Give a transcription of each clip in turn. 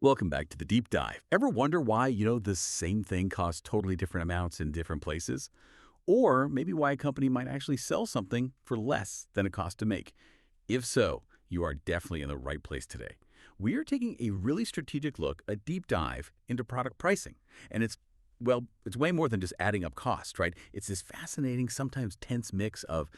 Welcome back to the deep dive. Ever wonder why, the same thing costs totally different amounts in different places? Or maybe why a company might actually sell something for less than it costs to make? If so, you are definitely in the right place today. We are taking a really strategic look, a deep dive into product pricing. And it's way more than just adding up cost, right? It's this fascinating, sometimes tense mix of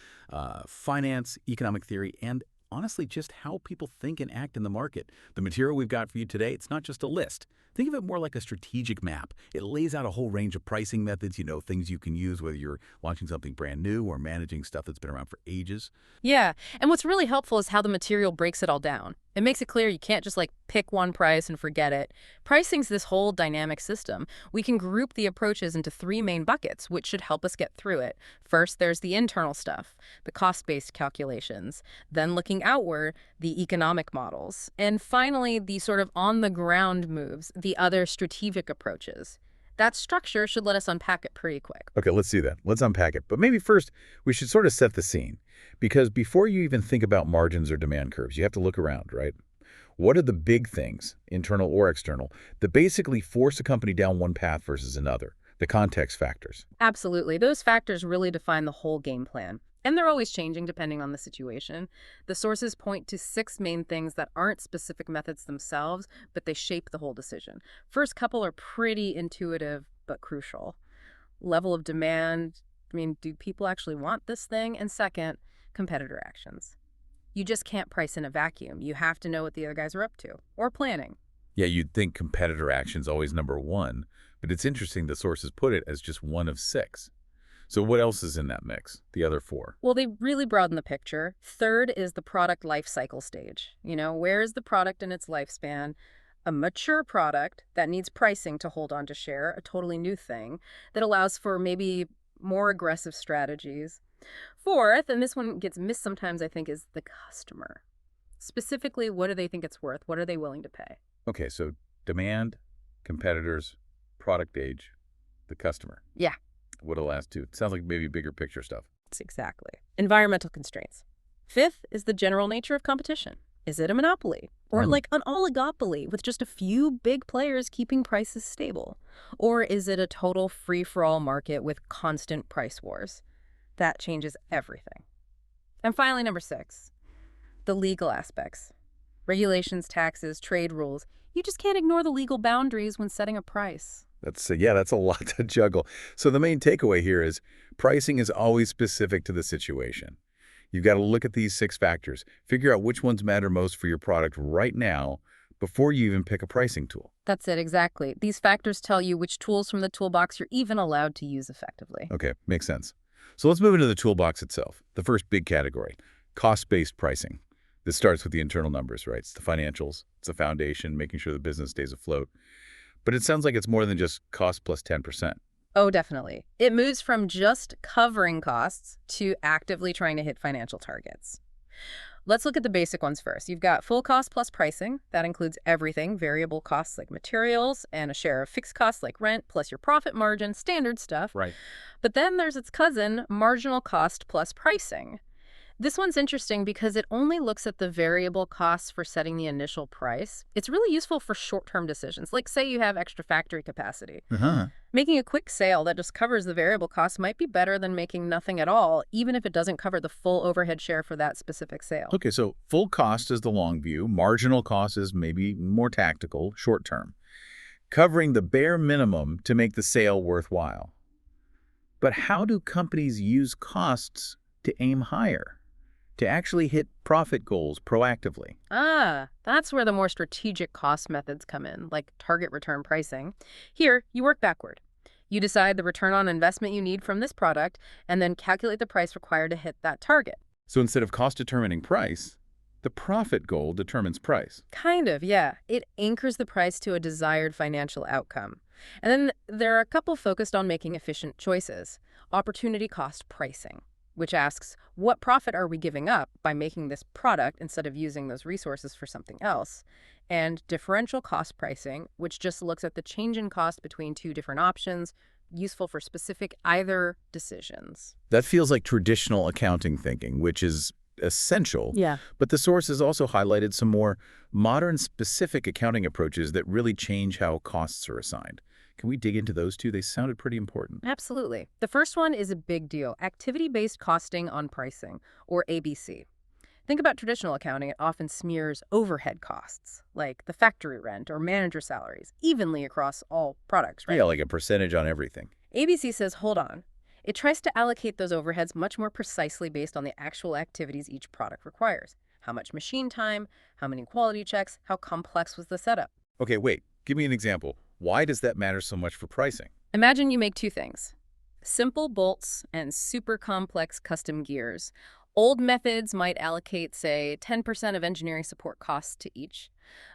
finance, economic theory, and honestly, just how people think and act in the market. The material we've got for you today, it's not just a list. Think of it more like a strategic map. It lays out a whole range of pricing methods, things you can use whether you're launching something brand new or managing stuff that's been around for ages. Yeah, and what's really helpful is how the material breaks it all down. It makes it clear you can't just pick one price and forget it. Pricing's this whole dynamic system. We can group the approaches into three main buckets, which should help us get through it. First, there's the internal stuff, the cost-based calculations. Then looking outward, the economic models. And finally, the sort of on-the-ground moves, the other strategic approaches. That structure should let us unpack it pretty quick. Okay, let's do that. Let's unpack it. But maybe first, we should sort of set the scene. Because before you even think about margins or demand curves, you have to look around, right? What are the big things, internal or external, that basically force a company down one path versus another? The context factors. Absolutely. Those factors really define the whole game plan. And they're always changing depending on the situation. The sources point to six main things that aren't specific methods themselves, but they shape the whole decision. First couple are pretty intuitive, but crucial. Level of demand. Do people actually want this thing? And second, competitor actions. You just can't price in a vacuum. You have to know what the other guys are up to, or planning. Yeah, you'd think competitor action's always number one, but it's interesting the sources put it as just one of six. So what else is in that mix, the other four? Well, they really broaden the picture. Third is the product life cycle stage. Where is the product in its lifespan? A mature product that needs pricing to hold on to share, a totally new thing that allows for maybe more aggressive strategies. Fourth, and this one gets missed sometimes, I think, is the customer. Specifically, what do they think it's worth? What are they willing to pay? Okay, so demand, competitors, product age, the customer. Yeah. What are the last two? It sounds like maybe bigger picture stuff. That's exactly. Environmental constraints. Fifth is the general nature of competition. Is it a monopoly? Or like an oligopoly with just a few big players keeping prices stable? Or is it a total free-for-all market with constant price wars? That changes everything. And finally, number six, the legal aspects. Regulations, taxes, trade rules. You just can't ignore the legal boundaries when setting a price. That's a lot to juggle. So the main takeaway here is pricing is always specific to the situation. You've got to look at these six factors, figure out which ones matter most for your product right now before you even pick a pricing tool. That's it, exactly. These factors tell you which tools from the toolbox you're even allowed to use effectively. Okay, makes sense. So let's move into the toolbox itself. The first big category, cost-based pricing. This starts with the internal numbers, right? It's the financials, it's the foundation, making sure the business stays afloat. But it sounds like it's more than just cost plus 10%. Oh, definitely. It moves from just covering costs to actively trying to hit financial targets. Let's look at the basic ones first. You've got full cost plus pricing. That includes everything, variable costs like materials and a share of fixed costs like rent, plus your profit margin, standard stuff. Right. But then there's its cousin, marginal cost plus pricing. This one's interesting because it only looks at the variable costs for setting the initial price. It's really useful for short-term decisions, like say you have extra factory capacity. Making a quick sale that just covers the variable costs might be better than making nothing at all, even if it doesn't cover the full overhead share for that specific sale. Okay, so full cost is the long view. Marginal cost is maybe more tactical, short-term. Covering the bare minimum to make the sale worthwhile. But how do companies use costs to aim higher? To actually hit profit goals proactively? That's where the more strategic cost methods come in, like target return pricing. Here, you work backward. You decide the return on investment you need from this product, and then calculate the price required to hit that target. So instead of cost determining price, the profit goal determines price. Kind of, yeah. It anchors the price to a desired financial outcome. And then there are a couple focused on making efficient choices. Opportunity cost pricing, which asks, what profit are we giving up by making this product instead of using those resources for something else? And differential cost pricing, which just looks at the change in cost between two different options, useful for specific either decisions. That feels like traditional accounting thinking, which is essential. Yeah. But the source has also highlighted some more modern specific accounting approaches that really change how costs are assigned. Can we dig into those two? They sounded pretty important. Absolutely. The first one is a big deal, activity-based costing on pricing, or ABC. Think about traditional accounting. It often smears overhead costs, like the factory rent or manager salaries, evenly across all products, right? Yeah, like a percentage on everything. ABC says, hold on. It tries to allocate those overheads much more precisely based on the actual activities each product requires. How much machine time, how many quality checks, how complex was the setup. Okay, wait. Give me an example. Why does that matter so much for pricing? Imagine you make two things: simple bolts and super complex custom gears. Old methods might allocate, say, 10% of engineering support costs to each.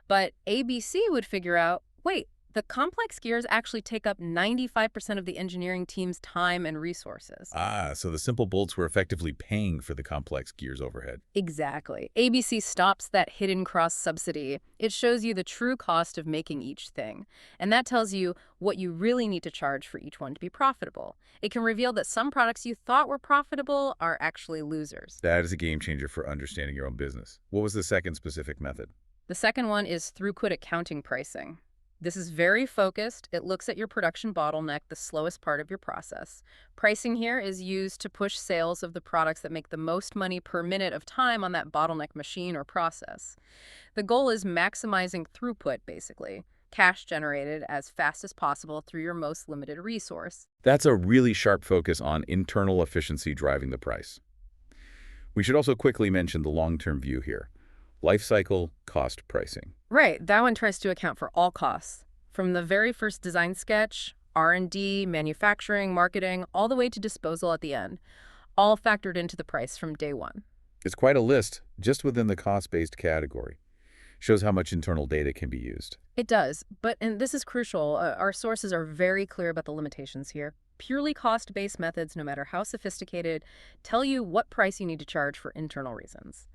But ABC would figure out, wait, the complex gears actually take up 95% of the engineering team's time and resources. Ah, so the simple bolts were effectively paying for the complex gears overhead. Exactly. ABC stops that hidden cross-subsidy. It shows you the true cost of making each thing. And that tells you what you really need to charge for each one to be profitable. It can reveal that some products you thought were profitable are actually losers. That is a game changer for understanding your own business. What was the second specific method? The second one is throughput accounting pricing. This is very focused. It looks at your production bottleneck, the slowest part of your process. Pricing here is used to push sales of the products that make the most money per minute of time on that bottleneck machine or process. The goal is maximizing throughput, basically, cash generated as fast as possible through your most limited resource. That's a really sharp focus on internal efficiency driving the price. We should also quickly mention the long-term view here. Life cycle cost pricing. Right, that one tries to account for all costs, from the very first design sketch, R&D, manufacturing, marketing, all the way to disposal at the end, all factored into the price from day one. It's quite a list just within the cost-based category. Shows how much internal data can be used. It does, and this is crucial, our sources are very clear about the limitations here. Purely cost-based methods, no matter how sophisticated, tell you what price you need to charge for internal reasons.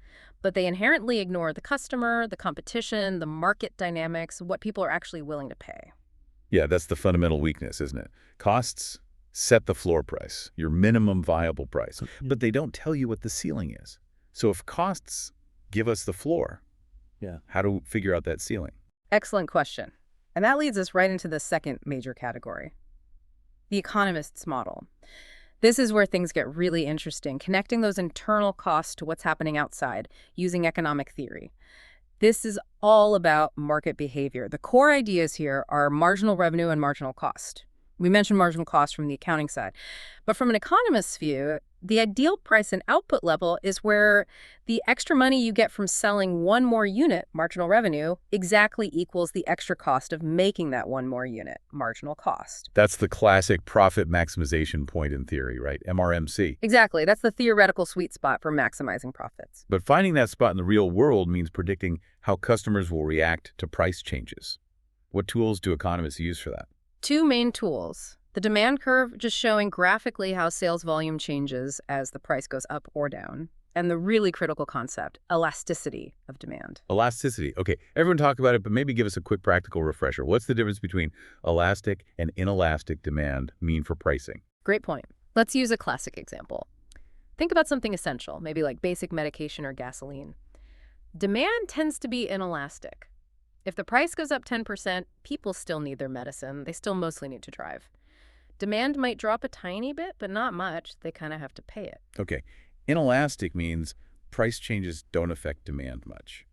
But they inherently ignore the customer, the competition, the market dynamics, what people are actually willing to pay. Yeah, that's the fundamental weakness, isn't it? Costs set the floor price, your minimum viable price, but they don't tell you what the ceiling is. So if costs give us the floor, how to figure out that ceiling? Excellent question. And that leads us right into the second major category, the Economist's model. This is where things get really interesting, connecting those internal costs to what's happening outside using economic theory. This is all about market behavior. The core ideas here are marginal revenue and marginal cost. We mentioned marginal cost from the accounting side. But from an economist's view, the ideal price and output level is where the extra money you get from selling one more unit, marginal revenue, exactly equals the extra cost of making that one more unit, marginal cost. That's the classic profit maximization point in theory, right? MRMC. Exactly. That's the theoretical sweet spot for maximizing profits. But finding that spot in the real world means predicting how customers will react to price changes. What tools do economists use for that? Two main tools. The demand curve, just showing graphically how sales volume changes as the price goes up or down. And the really critical concept, elasticity of demand. Elasticity. Okay, everyone talk about it, but maybe give us a quick practical refresher. What's the difference between elastic and inelastic demand mean for pricing? Great point. Let's use a classic example. Think about something essential, maybe like basic medication or gasoline. Demand tends to be inelastic. If the price goes up 10%, people still need their medicine. They still mostly need to drive. Demand might drop a tiny bit, but not much. They kind of have to pay it. Okay, inelastic means price changes don't affect demand much.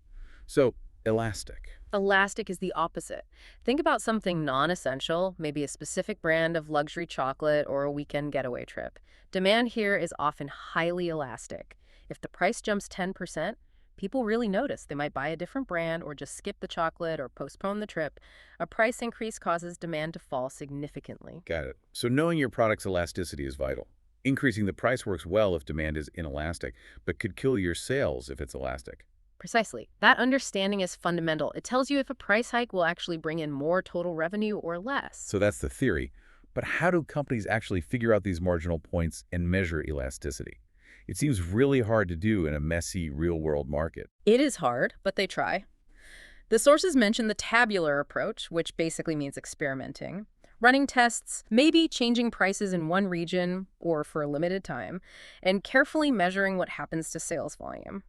So, elastic. Elastic is the opposite. Think about something non-essential, maybe a specific brand of luxury chocolate or a weekend getaway trip. Demand here is often highly elastic. If the price jumps 10%, people really notice. They might buy a different brand or just skip the chocolate or postpone the trip. A price increase causes demand to fall significantly. Got it. So knowing your product's elasticity is vital. Increasing the price works well if demand is inelastic, but could kill your sales if it's elastic. Precisely. That understanding is fundamental. It tells you if a price hike will actually bring in more total revenue or less. So that's the theory. But how do companies actually figure out these marginal points and measure elasticity? It seems really hard to do in a messy, real-world market. It is hard, but they try. The sources mention the tabular approach, which basically means experimenting. running tests, maybe changing prices in one region or for a limited time, and carefully measuring what happens to sales volume.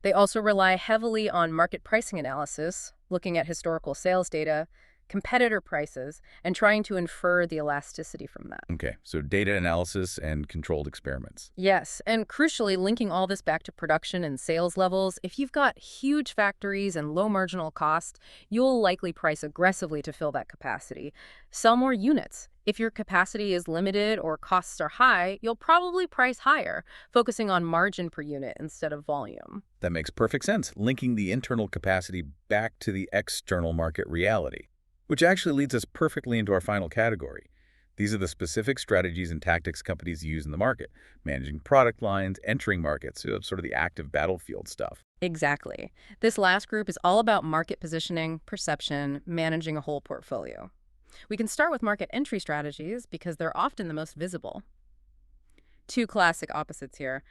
They also rely heavily on market pricing analysis, looking at historical sales data, competitor prices, and trying to infer the elasticity from that. Okay, so data analysis and controlled experiments. Yes, and crucially, linking all this back to production and sales levels. If you've got huge factories and low marginal cost, you'll likely price aggressively to fill that capacity. Sell more units. If your capacity is limited or costs are high, you'll probably price higher, focusing on margin per unit instead of volume. That makes perfect sense, linking the internal capacity back to the external market reality. Which actually leads us perfectly into our final category. These are the specific strategies and tactics companies use in the market, managing product lines, entering markets, sort of the active battlefield stuff. Exactly. This last group is all about market positioning, perception, managing a whole portfolio. We can start with market entry strategies because they're often the most visible. Two classic opposites here: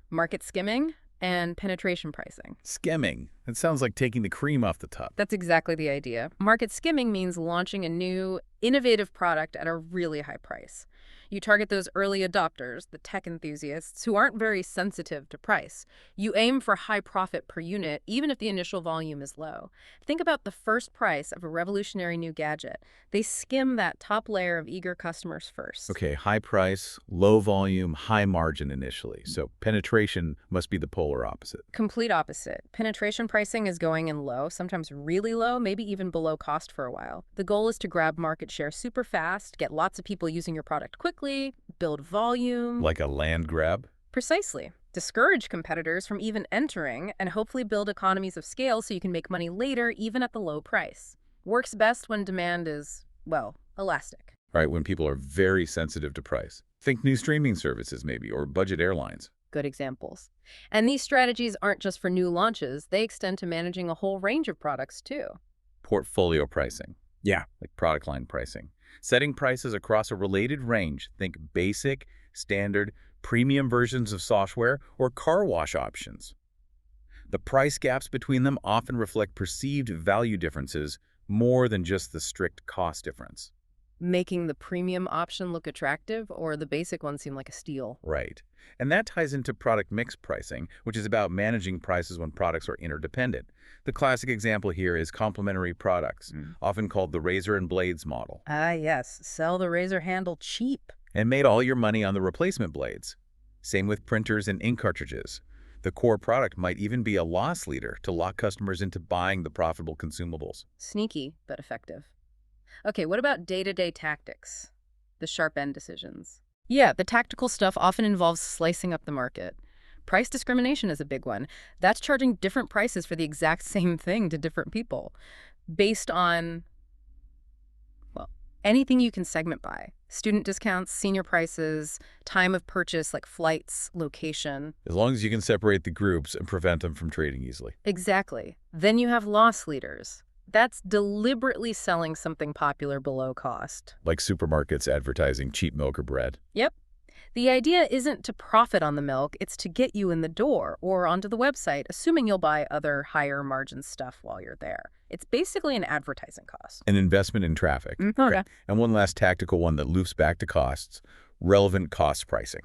market skimming and penetration pricing. Skimming. It sounds like taking the cream off the top. That's exactly the idea. Market skimming means launching a new, innovative product at a really high price. You target those early adopters, the tech enthusiasts, who aren't very sensitive to price. You aim for high profit per unit, even if the initial volume is low. Think about the first price of a revolutionary new gadget. They skim that top layer of eager customers first. Okay, high price, low volume, high margin initially. So penetration must be the polar opposite. Complete opposite. Penetration pricing is going in low, sometimes really low, maybe even below cost for a while. The goal is to grab market share super fast, get lots of people using your product quickly, build volume. Like a land grab? Precisely. Discourage competitors from even entering and hopefully build economies of scale so you can make money later, even at the low price. Works best when demand is, well, elastic. Right, when people are very sensitive to price. Think new streaming services maybe, or budget airlines. Good examples. And these strategies aren't just for new launches, they extend to managing a whole range of products too. Portfolio pricing. Yeah, like product line pricing. Setting prices across a related range. Think basic, standard, premium versions of software, or car wash options. The price gaps between them often reflect perceived value differences more than just the strict cost difference. Making the premium option look attractive or the basic one seem like a steal. Right. And that ties into product mix pricing, which is about managing prices when products are interdependent. The classic example here is complementary products, often called the razor and blades model. Ah, yes. Sell the razor handle cheap. And made all your money on the replacement blades. Same with printers and ink cartridges. The core product might even be a loss leader to lock customers into buying the profitable consumables. Sneaky, but effective. Okay, what about day-to-day tactics? The sharp end decisions. Yeah, the tactical stuff often involves slicing up the market. Price discrimination is a big one. That's charging different prices for the exact same thing to different people based on, well, anything you can segment by. Student discounts, senior prices, time of purchase like flights, location. As long as you can separate the groups and prevent them from trading easily. Exactly. Then you have loss leaders. That's deliberately selling something popular below cost. Like supermarkets advertising cheap milk or bread. Yep. The idea isn't to profit on the milk, it's to get you in the door or onto the website, assuming you'll buy other higher margin stuff while you're there. It's basically an advertising cost. An investment in traffic. Okay. And one last tactical one that loops back to costs, relevant cost pricing.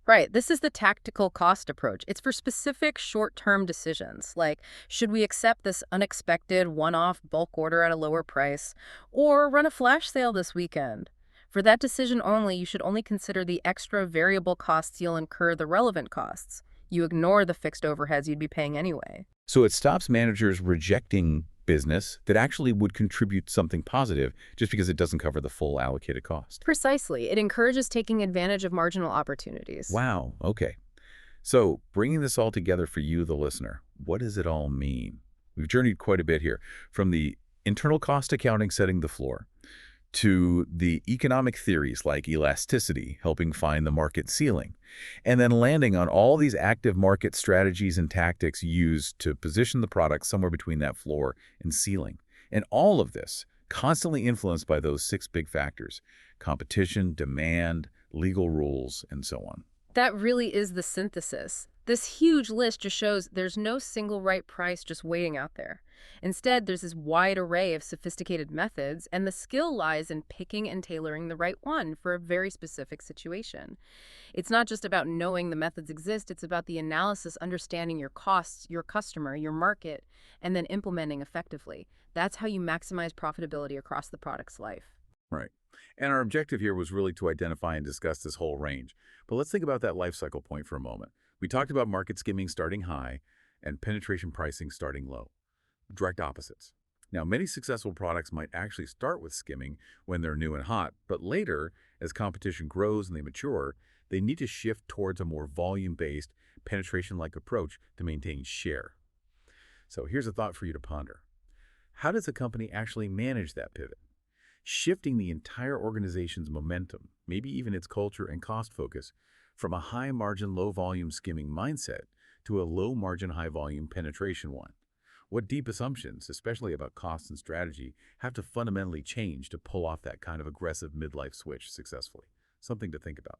Right. This is the tactical cost approach. It's for specific short-term decisions, like should we accept this unexpected one-off bulk order at a lower price or run a flash sale this weekend? For that decision only, you should only consider the extra variable costs you'll incur the relevant costs. You ignore the fixed overheads you'd be paying anyway. So it stops managers rejecting business that actually would contribute something positive just because it doesn't cover the full allocated cost. Precisely. It encourages taking advantage of marginal opportunities. Wow, okay. So bringing this all together for you, the listener, what does it all mean? We've journeyed quite a bit here, from the internal cost accounting setting the floor, to the economic theories like elasticity, helping find the market ceiling, and then landing on all these active market strategies and tactics used to position the product somewhere between that floor and ceiling. And all of this constantly influenced by those 6 big factors: competition, demand, legal rules, and so on. That really is the synthesis. This huge list just shows there's no single right price just waiting out there. Instead, there's this wide array of sophisticated methods, and the skill lies in picking and tailoring the right one for a very specific situation. It's not just about knowing the methods exist, it's about the analysis, understanding your costs, your customer, your market, and then implementing effectively. That's how you maximize profitability across the product's life. Right. And our objective here was really to identify and discuss this whole range. But let's think about that life cycle point for a moment. We talked about market skimming starting high and penetration pricing starting low. Direct opposites. Now, many successful products might actually start with skimming when they're new and hot, but later, as competition grows and they mature, they need to shift towards a more volume-based, penetration-like approach to maintain share. So here's a thought for you to ponder. How does a company actually manage that pivot? Shifting the entire organization's momentum, maybe even its culture and cost focus, from a high-margin, low-volume skimming mindset to a low-margin, high-volume penetration one. What deep assumptions, especially about cost and strategy, have to fundamentally change to pull off that kind of aggressive midlife switch successfully? Something to think about.